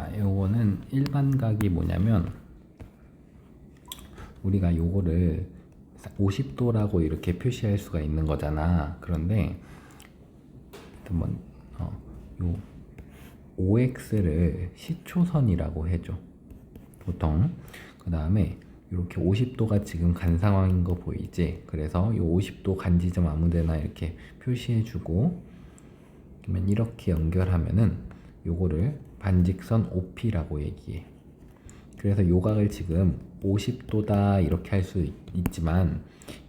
자, 요거는 일반각이 뭐냐면 우리가 요거를 50도라고 이렇게 표시할 수가 있는 거잖아. 그런데 한번 요 OX를 시초선이라고 해줘. 보통 그 다음에 이렇게 50도가 지금 간 상황인 거 보이지? 그래서 요 50도 간 지점 아무데나 이렇게 표시해주고, 그러면 이렇게 연결하면은 요거를 반직선 OP라고 얘기해. 그래서 요각을 지금 50도다 이렇게 할 수 있지만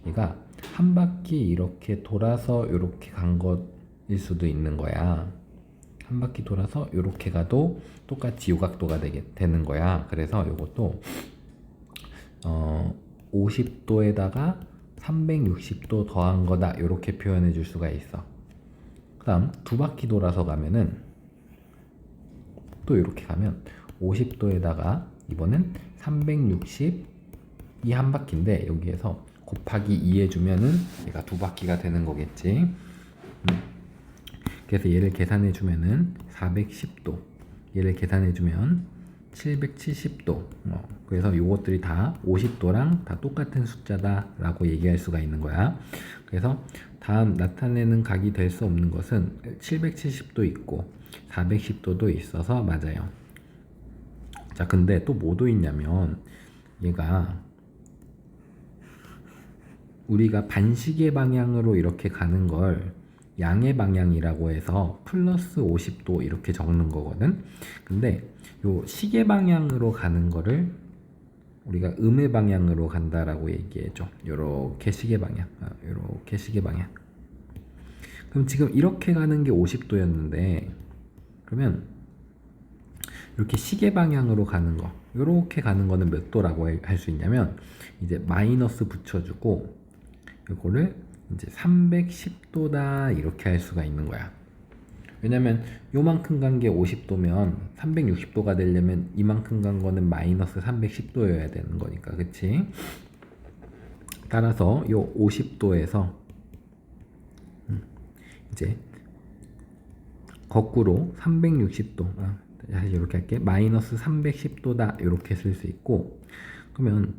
얘가 한 바퀴 이렇게 돌아서 이렇게 간 것일 수도 있는 거야. 한 바퀴 돌아서 이렇게 가도 똑같이 요각도가 되는 거야. 그래서 요것도 50도에다가 360도 더한 거다 이렇게 표현해 줄 수가 있어. 그 다음 두 바퀴 돌아서 가면은 또 이렇게 가면 50도에다가 이번엔 360 이 한 바퀴인데 여기에서 곱하기 2 해주면은 얘가 두 바퀴가 되는 거겠지. 그래서 얘를 계산해 주면은 410도, 얘를 계산해 주면 770도. 그래서 요것들이 다 50도랑 다 똑같은 숫자다 라고 얘기할 수가 있는 거야. 그래서 다음 나타내는 각이 될 수 없는 것은 770도 있고 410도도 있어서 맞아요. 자, 근데 또 뭐도 있냐면 얘가 우리가 반시계 방향으로 이렇게 가는 걸 양의 방향이라고 해서 플러스 50도 이렇게 적는 거거든. 근데 요 시계 방향으로 가는 거를 우리가 음의 방향으로 간다라고 얘기해줘. 요렇게 시계 방향, 요렇게 시계 방향. 그럼 지금 이렇게 가는 게 50도였는데 그러면 이렇게 시계 방향으로 가는 거, 요렇게 가는 거는 몇 도라고 할 수 있냐면 이제 마이너스 붙여주고 요거를 이제 310도다 이렇게 할 수가 있는 거야. 왜냐면 요만큼 간 게 50도면 360도가 되려면 이만큼 간 거는 마이너스 310도여야 되는 거니까, 그치? 따라서 요 50도에서 이제 거꾸로 360도, 다시 이렇게 할게. 마이너스 310도다 이렇게 쓸 수 있고, 그러면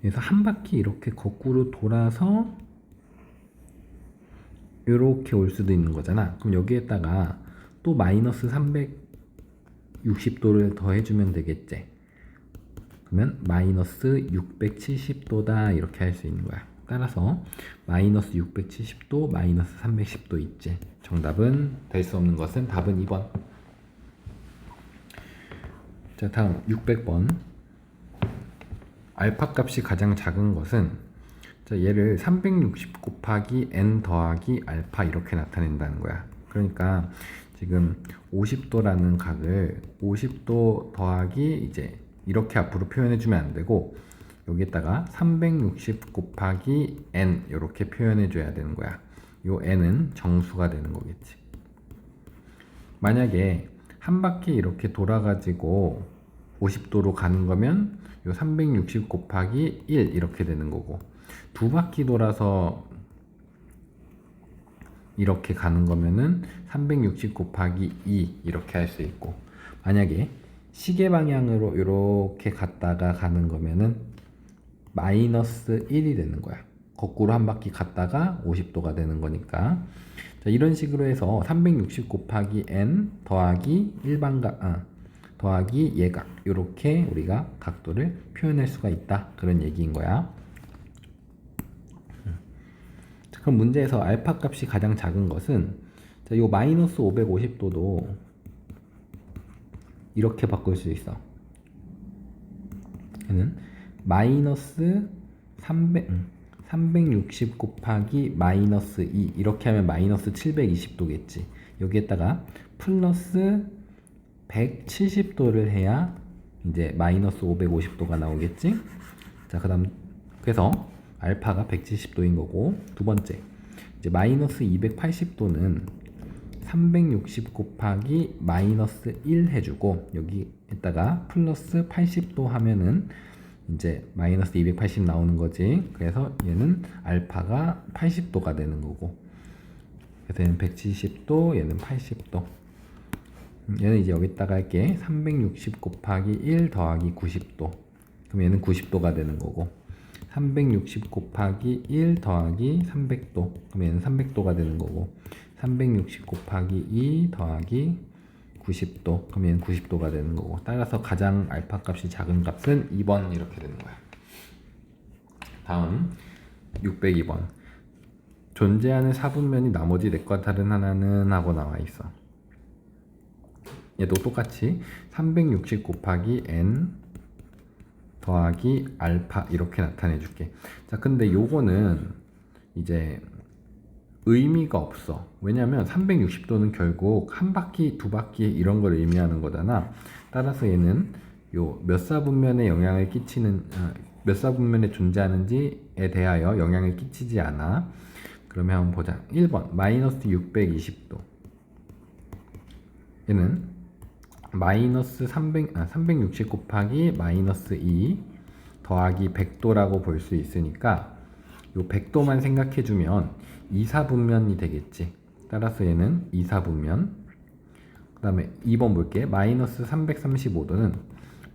그래서 한 바퀴 이렇게 거꾸로 돌아서 이렇게 올 수도 있는 거잖아. 그럼 여기에다가 또 마이너스 360도를 더 해주면 되겠지. 그러면 마이너스 670도다 이렇게 할 수 있는 거야. 따라서 마이너스 670도, 마이너스 310도 있지. 정답은 될 수 없는 것은 답은 2번. 자, 다음 600번. 알파 값이 가장 작은 것은, 자, 얘를 360 곱하기 n 더하기 알파 이렇게 나타낸다는 거야. 그러니까 지금 50도라는 각을 50도 더하기 이제 이렇게 앞으로 표현해 주면 안 되고 여기에다가 360 곱하기 n 이렇게 표현해 줘야 되는 거야. 요 n은 정수가 되는 거겠지. 만약에 한 바퀴 이렇게 돌아가지고 50도로 가는 거면 요 360 곱하기 1 이렇게 되는 거고, 두 바퀴 돌아서 이렇게 가는 거면은 360 곱하기 2 이렇게 할 수 있고, 만약에 시계 방향으로 이렇게 갔다가 가는 거면은 마이너스 1이 되는 거야. 거꾸로 한 바퀴 갔다가 50도가 되는 거니까. 자, 이런 식으로 해서 360 곱하기 n 더하기 일반각, 더하기 예각, 이렇게 우리가 각도를 표현할 수가 있다, 그런 얘기인 거야. 자, 그럼 문제에서 알파 값이 가장 작은 것은, 자, 요 마이너스 550도도 이렇게 바꿀 수 있어. 얘는 마이너스 360 곱하기 마이너스 2 이렇게 하면 마이너스 720도겠지. 여기에다가 플러스 170도를 해야 이제 마이너스 550도가 나오겠지. 자, 그 다음 그래서 알파가 170도인 거고, 두 번째 이제 마이너스 280도는 360 곱하기 마이너스 1 해주고 여기에다가 플러스 80도 하면은 이제 마이너스 280 나오는 거지. 그래서 얘는 알파가 80도가 되는 거고, 그래서 얘는 170도, 얘는 80도. 얘는 이제 여기다가 할게. 360 곱하기 1 더하기 90도. 그럼 얘는 90도가 되는 거고, 360 곱하기 1 더하기 300도. 그럼 얘는 300도가 되는 거고, 360 곱하기 2 더하기 90도. 그럼 얘는 90도가 되는 거고, 따라서 가장 알파 값이 작은 값은 2번 이렇게 되는 거야. 다음 602번. 존재하는 사분면이 나머지 넷과 다른 하나는 하고 나와 있어. 얘도 똑같이 360 곱하기 n 더하기 알파 이렇게 나타내 줄게. 자, 근데 요거는 이제 의미가 없어. 왜냐면 360도는 결국 한 바퀴, 두 바퀴 이런 걸 의미하는 거잖아. 따라서 얘는 요 몇 사분면에 영향을 끼치는 몇 사분면에 존재하는지에 대하여 영향을 끼치지 않아. 그러면 한번 보자. 1번 마이너스 620도. 얘는 마이너스 360 곱하기 마이너스 2 더하기 100도라고 볼 수 있으니까 요 100도만 생각해주면 2사분면이 되겠지. 따라서 얘는 2사분면. 그 다음에 2번 볼게. 마이너스 335도는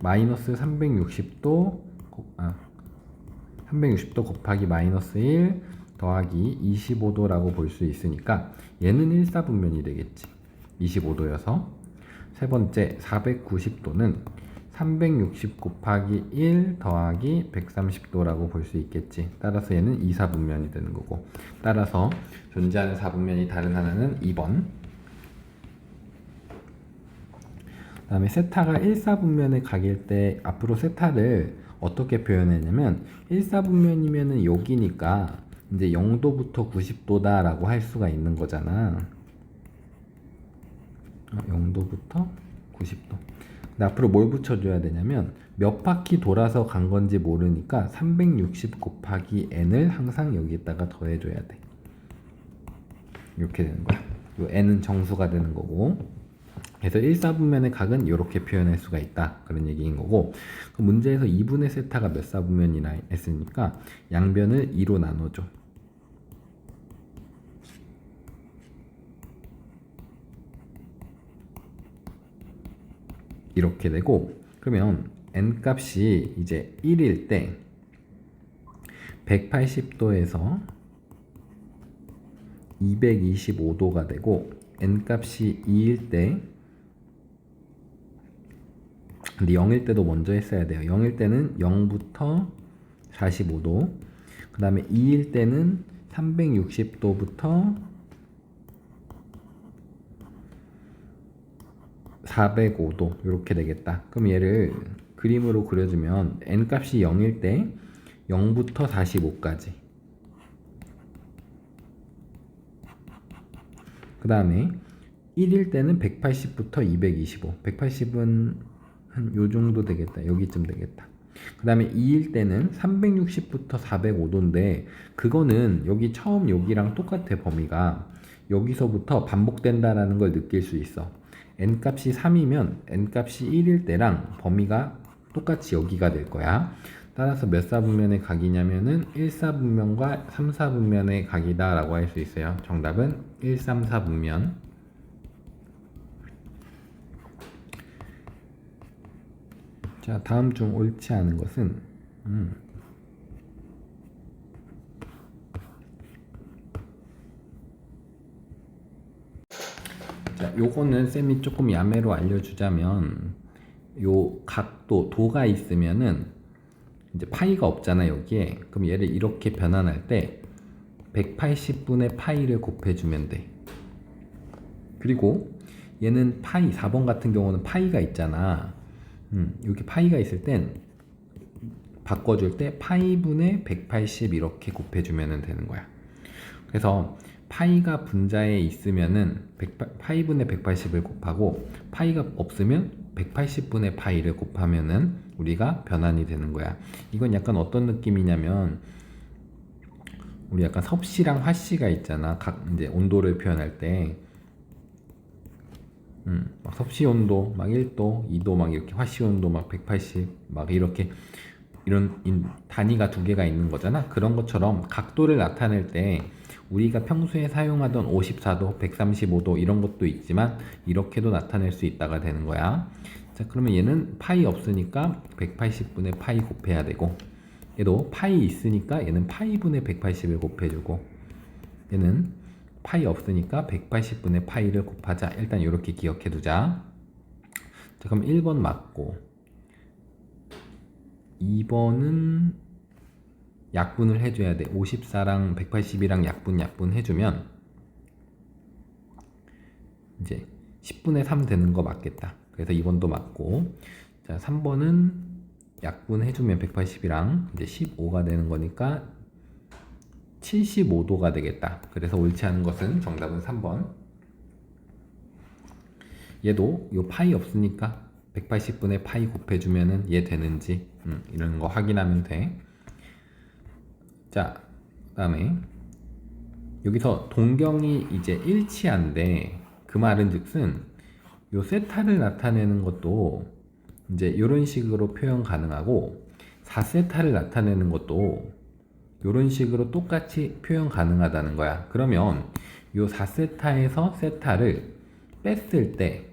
마이너스 360도 360도 곱하기 마이너스 1 더하기 25도라고 볼 수 있으니까 얘는 1사분면이 되겠지. 25도여서. 세 번째 490도는 360 곱하기 1 더하기 130도라고 볼 수 있겠지. 따라서 얘는 2사분면이 되는 거고, 따라서 존재하는 사분면이 다른 하나는 2번. 그 다음에 세타가 1사분면의 각일 때 앞으로 세타를 어떻게 표현했냐면 1사분면이면은 여기니까 이제 0도부터 90도다 라고 할 수가 있는 거잖아. 0도부터 90도. 근데 앞으로 뭘 붙여줘야 되냐면 몇 바퀴 돌아서 간 건지 모르니까 360 곱하기 n을 항상 여기에다가 더해줘야 돼. 이렇게 되는 거야. 요 n은 정수가 되는 거고, 그래서 1사분면의 각은 이렇게 표현할 수가 있다, 그런 얘기인 거고, 그 문제에서 2분의 세타가 몇 사분면이나 했으니까 양변을 2로 나눠줘. 이렇게 되고, 그러면 n 값이 이제 1일 때 180도에서 225도가 되고, n 값이 2일 때, 근데 0일 때도 먼저 했어야 돼요. 0일 때는 0부터 45도, 그 다음에 2일 때는 360도부터 405도 이렇게 되겠다. 그럼 얘를 그림으로 그려주면 n 값이 0일 때 0부터 45까지, 그 다음에 1일 때는 180부터 225, 180은 한 요정도 되겠다. 여기쯤 되겠다. 그 다음에 2일 때는 360부터 405도인데 그거는 여기 처음 여기랑 똑같아. 범위가 여기서부터 반복된다라는 걸 느낄 수 있어. n 값이 3이면 n 값이 1일 때랑 범위가 똑같이 여기가 될 거야. 따라서 몇 사분면의 각이냐면은 1사분면과 3사분면의 각이다 라고 할 수 있어요. 정답은 1, 3, 4분면. 자, 다음 중 옳지 않은 것은 자, 요거는 쌤이 조금 야매로 알려주자면, 요 각도 도가 있으면은 이제 파이가 없잖아 여기에. 그럼 얘를 이렇게 변환할 때 180분의 파이를 곱해주면 돼. 그리고 얘는 파이, 4번 같은 경우는 파이가 있잖아. 여기 파이가 있을 땐 바꿔줄 때 파이분의 180 이렇게 곱해주면 되는 거야. 그래서 파이가 분자에 있으면은 파이분의 180을 곱하고, 파이가 없으면 180분의 파이를 곱하면은 우리가 변환이 되는 거야. 이건 약간 어떤 느낌이냐면, 우리 약간 섭씨랑 화씨가 있잖아. 각 이제 온도를 표현할 때, 막 섭씨 온도 막 1도, 2도 막 이렇게, 화씨 온도 막 180 막 이렇게, 이런 단위가 두 개가 있는 거잖아. 그런 것처럼 각도를 나타낼 때 우리가 평소에 사용하던 54도, 135도 이런 것도 있지만 이렇게도 나타낼 수 있다가 되는 거야. 자, 그러면 얘는 파이 없으니까 180분의 파이 곱해야 되고, 얘도 파이 있으니까 얘는 파이분의 180을 곱해주고, 얘는 파이 없으니까 180분의 파이를 곱하자. 일단 이렇게 기억해두자. 자, 그럼 1번 맞고 2번은 약분을 해줘야 돼. 54랑 180이랑 약분 해주면 이제 10분의 3 되는 거 맞겠다. 그래서 2번도 맞고, 자 3번은 약분 해주면 180이랑 이제 15가 되는 거니까 75도가 되겠다. 그래서 옳지 않은 것은 정답은 3번. 얘도 요 파이 없으니까 180분의 파이 곱해주면은 얘 되는지 이런 거 확인하면 돼. 자, 그다음에 여기서 동경이 이제 일치한데, 그 말은 즉슨 요 세타를 나타내는 것도 이제 이런 식으로 표현 가능하고, 4세타를 나타내는 것도 이런 식으로 똑같이 표현 가능하다는 거야. 그러면 요 4세타에서 세타를 뺐을 때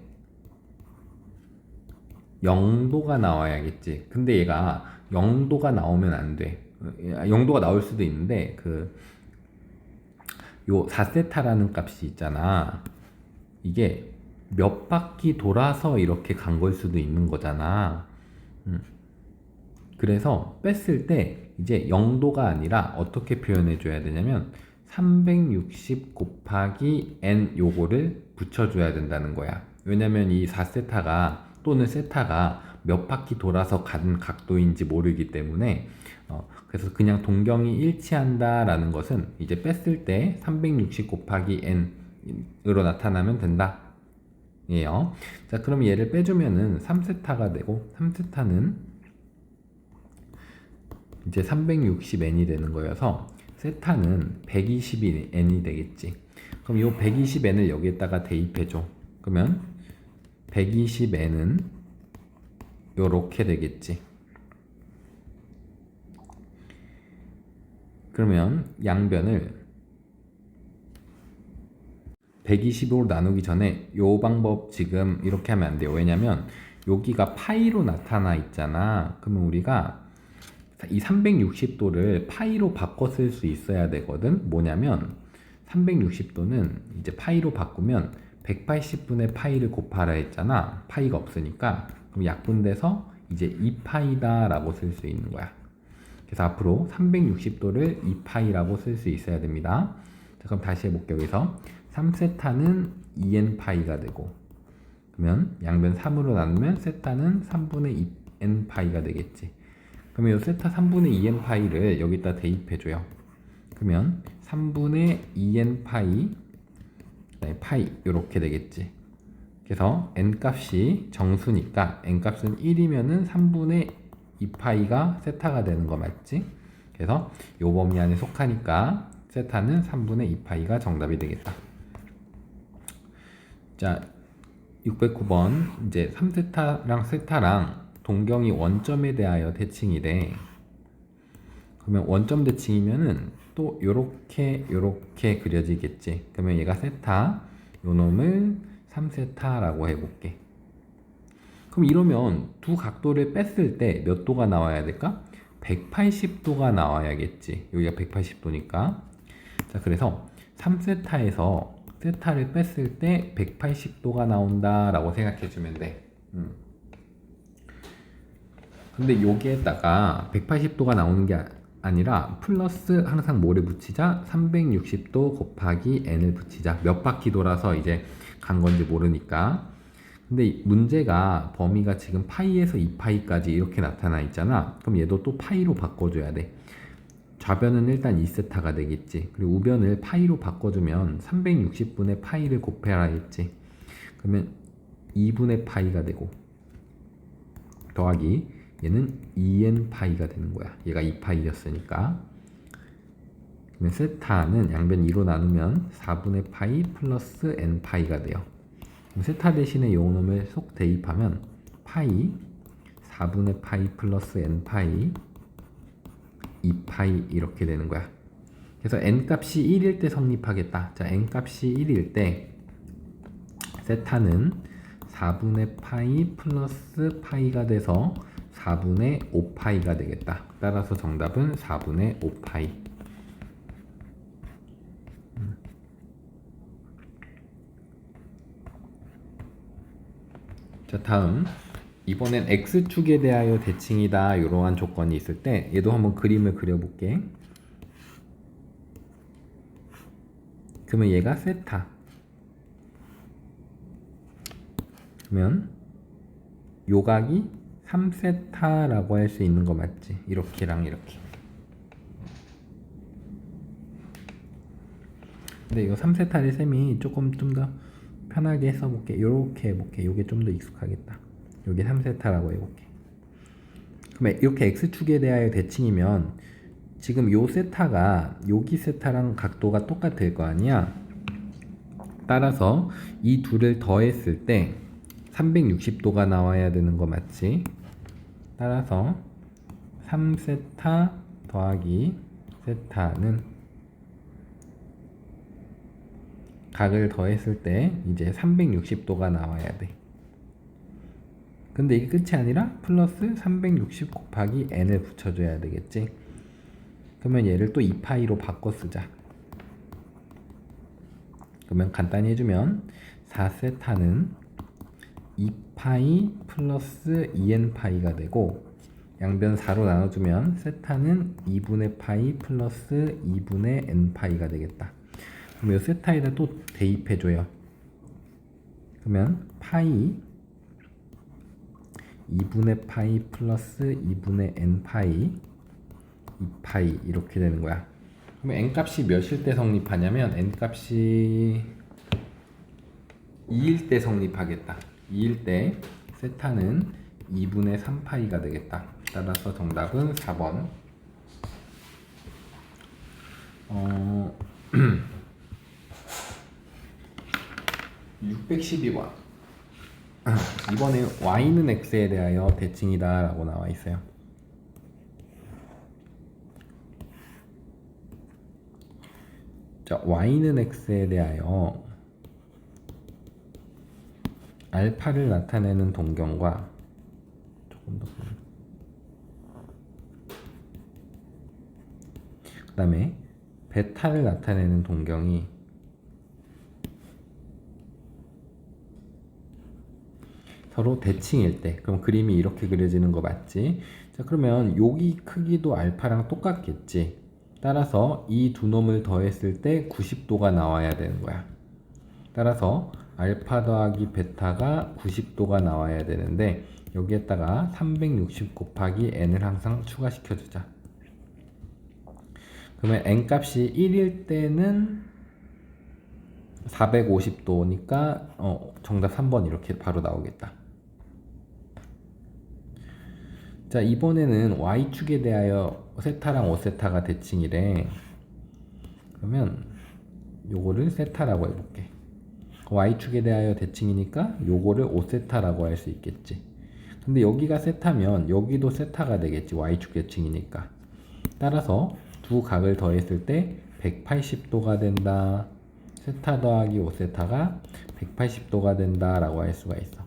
0도가 나와야겠지. 근데 얘가 0도가 나오면 안 돼. 0도가 나올 수도 있는데 요 4세타라는 값이 있잖아. 이게 몇 바퀴 돌아서 이렇게 간 걸 수도 있는 거잖아. 그래서 뺐을 때 이제 0도가 아니라 어떻게 표현해 줘야 되냐면 360 곱하기 n 요거를 붙여줘야 된다는 거야. 왜냐면 이 4세타가 또는 세타가 몇 바퀴 돌아서 간 각도인지 모르기 때문에 그래서 그냥 동경이 일치한다 라는 것은 이제 뺐을 때 360 곱하기 n으로 나타나면 된다 예요. 자, 그럼 얘를 빼주면은 3세타가 되고, 3세타는 이제 360n이 되는 거여서 세타는 120n이 되겠지. 그럼 이 120n을 여기에다가 대입해줘. 그러면 120n은 요렇게 되겠지. 그러면 양변을 120으로 나누기 전에 요 방법 지금 이렇게 하면 안 돼요. 왜냐면 여기가 파이로 나타나 있잖아. 그러면 우리가 이 360도를 파이로 바꿔 쓸 수 있어야 되거든. 뭐냐면 360도는 이제 파이로 바꾸면 180분의 파이를 곱하라 했잖아. 파이가 없으니까. 그럼 약분돼서 이제 2파이다 라고 쓸 수 있는 거야. 그래서 앞으로 360도를 2파이라고 쓸 수 있어야 됩니다. 자, 그럼 다시 해볼게요. 여기서 3세타는 2n파이가 되고, 그러면 양변 3으로 나누면 세타는 3분의 2n파이가 되겠지. 그러면 이 세타 3분의 2n파이를 여기다 대입해줘요. 그러면 3분의 2n파이 파이 이렇게 되겠지. 그래서 n값이 정수니까 n값은 1이면은 3분의 2파이가 세타가 되는 거 맞지? 그래서 요 범위 안에 속하니까 세타는 3분의 2파이가 정답이 되겠다. 자, 609번 이제 3세타랑 세타랑 동경이 원점에 대하여 대칭이 돼. 그러면 원점 대칭이면은 또 요렇게 그려지겠지. 그러면 얘가 세타, 요 놈을 3세타라고 해볼게. 그럼 이러면 두 각도를 뺐을 때 몇 도가 나와야 될까? 180도가 나와야겠지. 여기가 180도니까. 자, 그래서 3세타에서 세타를 뺐을 때 180도가 나온다 라고 생각해주면 돼. 근데 여기에다가 180도가 나오는 게 아니라 플러스 항상 뭐를 붙이자? 360도 곱하기 n을 붙이자. 몇 바퀴 돌아서 이제 간 건지 모르니까. 근데 문제가 범위가 지금 파이에서 2파이까지 이렇게 나타나 있잖아. 그럼 얘도 또 파이로 바꿔줘야 돼. 좌변은 일단 2세타가 되겠지. 그리고 우변을 파이로 바꿔주면 360분의 파이를 곱해라 했지. 그러면 2분의 파이가 되고, 더하기 얘는 2n 파이가 되는 거야. 얘가 2파이였으니까. 그러면 세타는 양변 2로 나누면 4분의 파이 플러스 n 파이가 돼요. 그럼 세타 대신에 요 놈을 속 대입하면 파이 4분의 파이 플러스 n 파이 2파이 이렇게 되는 거야. 그래서 n값이 1일 때 성립하겠다. 자, n값이 1일 때 세타는 4분의 파이 플러스 파이가 돼서 4분의 5파이가 되겠다. 따라서 정답은 4분의 5파이. 자, 다음 이번엔 x축에 대하여 대칭이다 이러한 조건이 있을 때 얘도 한번 그림을 그려볼게. 그러면 얘가 세타. 그러면 요각이 3세타라고 할 수 있는 거 맞지? 이렇게랑 이렇게. 근데 이거 3세타를 쌤이 조금 좀 더 편하게 써볼게. 요렇게 해볼게. 요게 좀 더 익숙하겠다. 요게 3세타라고 해볼게. 그러면 이렇게 x축에 대하여 대칭이면 지금 요 세타가 여기 세타랑 각도가 똑같을 거 아니야? 따라서 이 둘을 더했을 때 360도가 나와야 되는 거 맞지? 따라서 3세타 더하기 세타는 각을 더했을 때 이제 360도가 나와야 돼. 근데 이게 끝이 아니라 플러스 360 곱하기 n을 붙여줘야 되겠지? 그러면 얘를 또 2파이로 바꿔 쓰자. 그러면 간단히 해주면 4세타는 2파이 플러스 2n파이가 되고 양변 4로 나눠주면 세타는 2분의 파이 플러스 2분의 n파이가 되겠다. 그럼 이 세타에다 또 대입해줘요. 그러면 파이 2분의 파이 플러스 2분의 n파이 2파이 이렇게 되는 거야. 그럼 n값이 몇일 때 성립하냐면 n값이 2일 때 성립하겠다. 2일 때 세타는 2분의 3파이가 되겠다. 따라서 정답은 4번. 612번. 이번에 y는 x에 대하여 대칭이다 라고 나와 있어요. 자, y는 x에 대하여 알파를 나타내는 동경과 조금 더 그 다음에 베타를 나타내는 동경이 서로 대칭일 때, 그럼 그림이 이렇게 그려지는 거 맞지? 자, 그러면 여기 크기도 알파랑 똑같겠지? 따라서 이 두 놈을 더했을 때 90도가 나와야 되는 거야. 따라서 알파 더하기 베타가 90도가 나와야 되는데 여기에다가 360 곱하기 n을 항상 추가시켜 주자. 그러면 n값이 1일 때는 450도니까 정답 3번 이렇게 바로 나오겠다. 자, 이번에는 y축에 대하여 세타랑 5세타가 대칭이래. 그러면 요거를 세타라고 해볼게. y축에 대하여 대칭이니까 요거를 5세타라고 할 수 있겠지. 근데 여기가 세타면 여기도 세타가 되겠지. y축 대칭이니까. 따라서 두 각을 더했을 때 180도가 된다. 세타 더하기 5세타가 180도가 된다 라고 할 수가 있어.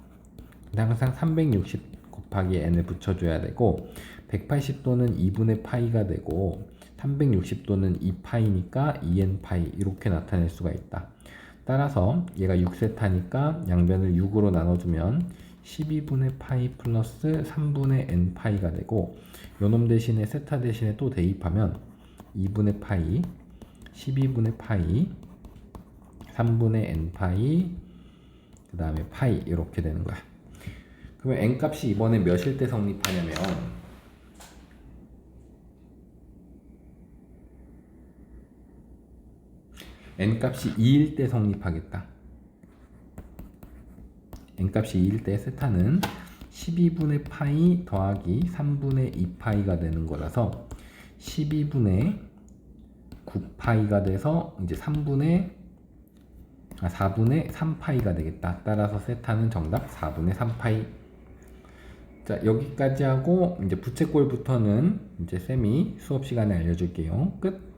근데 항상 360 곱하기 n을 붙여줘야 되고 180도는 2분의 파이가 되고 360도는 2파이니까 2n파이 이렇게 나타낼 수가 있다. 따라서 얘가 6세타니까 양변을 6으로 나눠주면 12분의 파이 플러스 3분의 n파이가 되고 요놈 대신에 세타 대신에 또 대입하면 2분의 파이 12분의 파이 3분의 n파이 그 다음에 파이 이렇게 되는 거야. 그러면 n값이 이번에 몇일 때 성립하냐면 n값이 2일 때 성립하겠다. n값이 2일 때 세타는 12분의 파이 더하기 3분의 2파이가 되는 거라서 12분의 9파이가 돼서 이제 4분의 3파이가 되겠다. 따라서 세타는 정답 4분의 3파이. 자, 여기까지 하고 이제 부채꼴부터는 이제 쌤이 수업 시간에 알려줄게요. 끝.